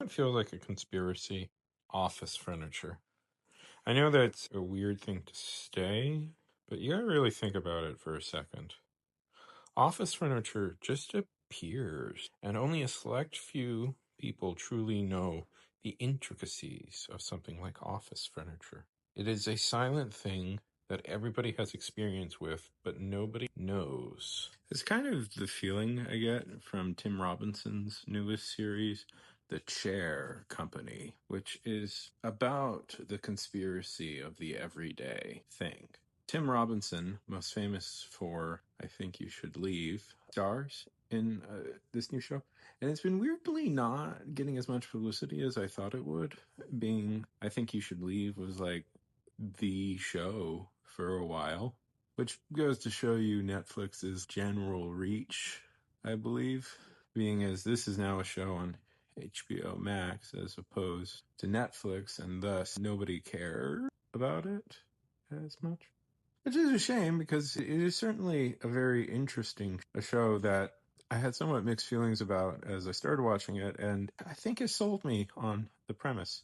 what feels like a conspiracy? Office furniture. I know that's a weird thing to say, but you gotta really think about it for a second. Office furniture just appears, and only a select few people truly know the intricacies of something like office furniture. It is a silent thing that everybody has experience with, but nobody knows. It's kind of the feeling I get from Tim Robinson's newest series, The Chair Company, which is about the conspiracy of the everyday thing. Tim Robinson, most famous for I Think You Should Leave, stars in this new show. And it's been weirdly not getting as much publicity as I thought it would. Being I Think You Should Leave was like the show for a while, which goes to show you Netflix's general reach, I believe, being as this is now a show on HBO Max as opposed to Netflix, and thus nobody cares about it as much. Which is a shame because it is certainly a very interesting show that I had somewhat mixed feelings about as I started watching it, and I think it sold me on the premise.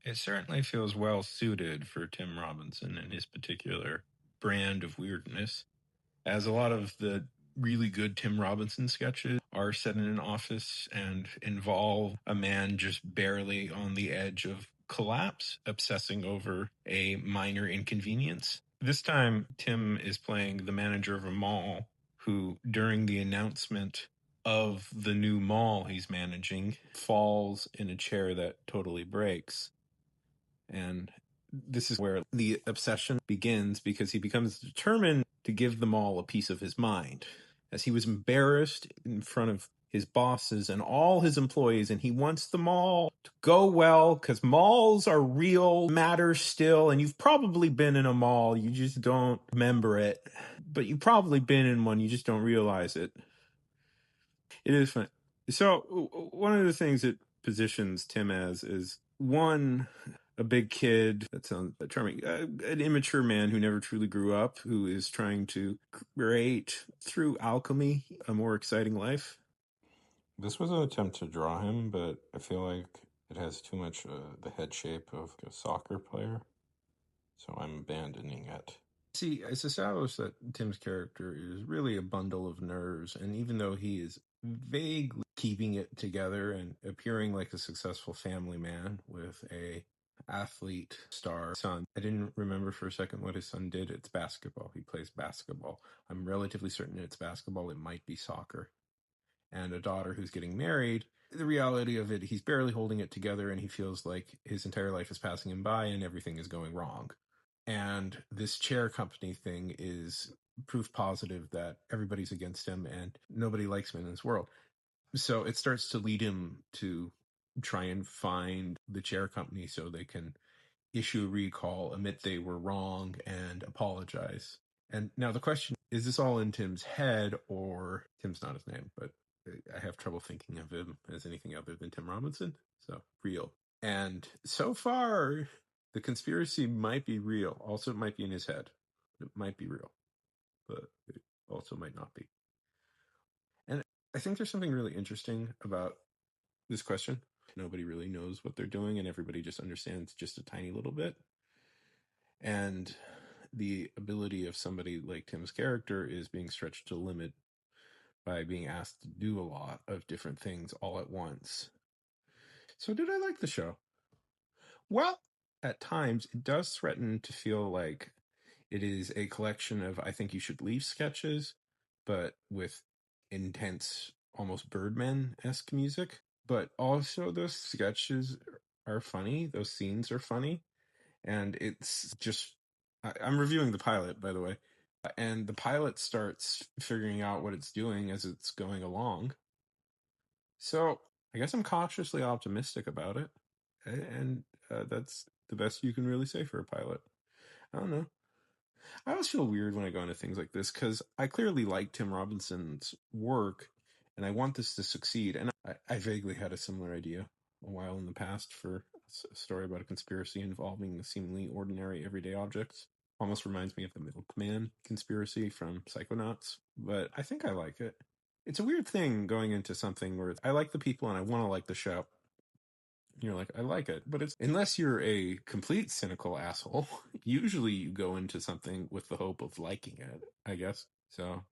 It certainly feels well suited for Tim Robinson and his particular brand of weirdness, as a lot of the really good Tim Robinson sketches are set in an office and involve a man just barely on the edge of collapse, obsessing over a minor inconvenience. This time, Tim is playing the manager of a mall who, during the announcement of the new mall he's managing, falls in a chair that totally breaks. And this is where the obsession begins because he becomes determined to give them all a piece of his mind. As he was embarrassed in front of his bosses and all his employees, and he wants them all to go well because malls are real, matter still, and you've probably been in a mall, you just don't remember it. But you've probably been in one, you just don't realize it. It is fun. So one of the things it positions Tim as is one, a big kid, that sounds charming, an immature man who never truly grew up, who is trying to create, through alchemy, a more exciting life. This was an attempt to draw him, but I feel like it has too much the head shape of a soccer player, so I'm abandoning it. See, it's established that Tim's character is really a bundle of nerves, and even though he is vaguely keeping it together and appearing like a successful family man with a athlete star son, I didn't remember for a second what his son did. It's basketball. He plays basketball. I'm relatively certain it's basketball. It might be soccer. And a daughter who's getting married. The reality of it, he's barely holding it together, and he feels like his entire life is passing him by and everything is going wrong. And this chair company thing is proof positive that everybody's against him and nobody likes him in this world. So it starts to lead him to try and find the chair company so they can issue a recall, admit they were wrong, and apologize. And now the question is this all in Tim's head, or Tim's not his name, but I have trouble thinking of him as anything other than Tim Robinson. So real. And so far, the conspiracy might be real. Also, it might be in his head. It might be real, but it also might not be. And I think there's something really interesting about this question. Nobody really knows what they're doing, and everybody just understands just a tiny little bit. And the ability of somebody like Tim's character is being stretched to the limit by being asked to do a lot of different things all at once. So, did I like the show? Well, at times it does threaten to feel like it is a collection of I Think You Should Leave sketches, but with intense, almost Birdman-esque music. But also those sketches are funny. Those scenes are funny. And it's just, I'm reviewing the pilot, by the way. And the pilot starts figuring out what it's doing as it's going along. So I guess I'm cautiously optimistic about it. And that's the best you can really say for a pilot. I don't know. I always feel weird when I go into things like this because I clearly like Tim Robinson's work and I want this to succeed. And I vaguely had a similar idea a while in the past for a story about a conspiracy involving seemingly ordinary everyday objects. Almost reminds me of the Milkman conspiracy from Psychonauts, but I think I like it. It's a weird thing going into something where I like the people and I want to like the show. You're like, I like it. But it's, unless you're a complete cynical asshole, usually you go into something with the hope of liking it, I guess. So